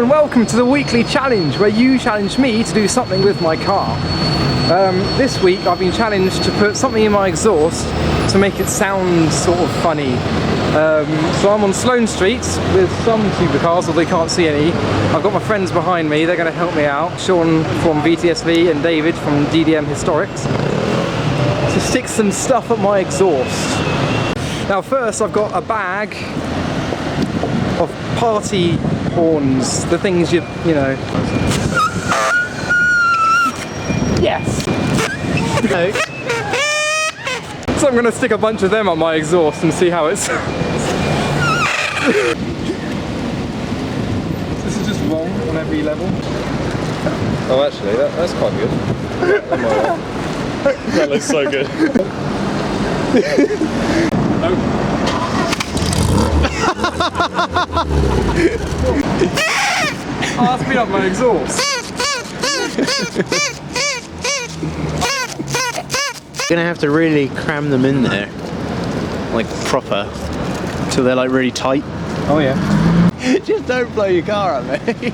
and welcome to the weekly challenge where you challenge me to do something with my car. This week I've been challenged to put something in my exhaust to make it sound sort of funny. So I'm on Sloane Street with some supercars, although they can't see any. I've got my friends behind me, they're going to help me out. Sean from VTSV and David from DDM Historics. To stick some stuff at my exhaust. Now first I've got a bag of party horns, the things you know. Yes! Okay. So I'm going to stick a bunch of them on my exhaust and see how it sounds. This is just wrong on every level. Oh, actually, that's quite good. That looks so good. Oh, that's been up my exhaust. You're gonna have to really cram them in there, like proper, till they're like really tight. Oh yeah. Just don't blow your car up, mate.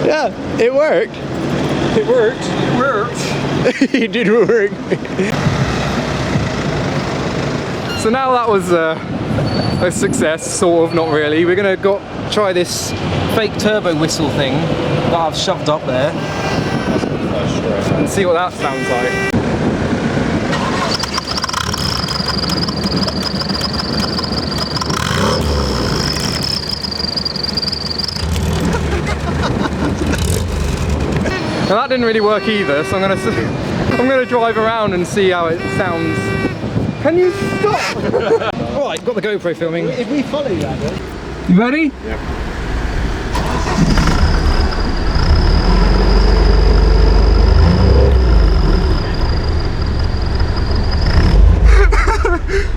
Yeah, it worked. It worked. It worked. It did work. So now that was a success, sort of, not really. We're gonna try this fake turbo whistle thing that I've shoved up there and see what that sounds like. Now that didn't really work either, so I'm gonna drive around and see how it sounds. Can you stop? Right, got the GoPro filming. If we follow that, then. You ready? Yeah.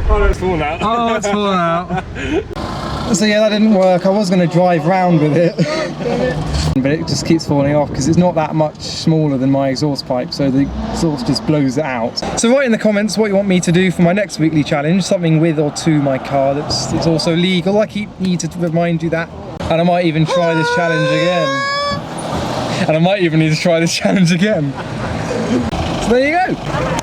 Oh, it's falling out. Oh, it's falling out. So yeah, that didn't work. I was going to drive round with it. But it just keeps falling off because it's not that much smaller than my exhaust pipe, so the exhaust just blows it out. So write in the comments what you want me to do for my next weekly challenge, something with or to my car that's also legal. I need to remind you that. And I might even try this challenge again. And I might even need to try this challenge again. So there you go.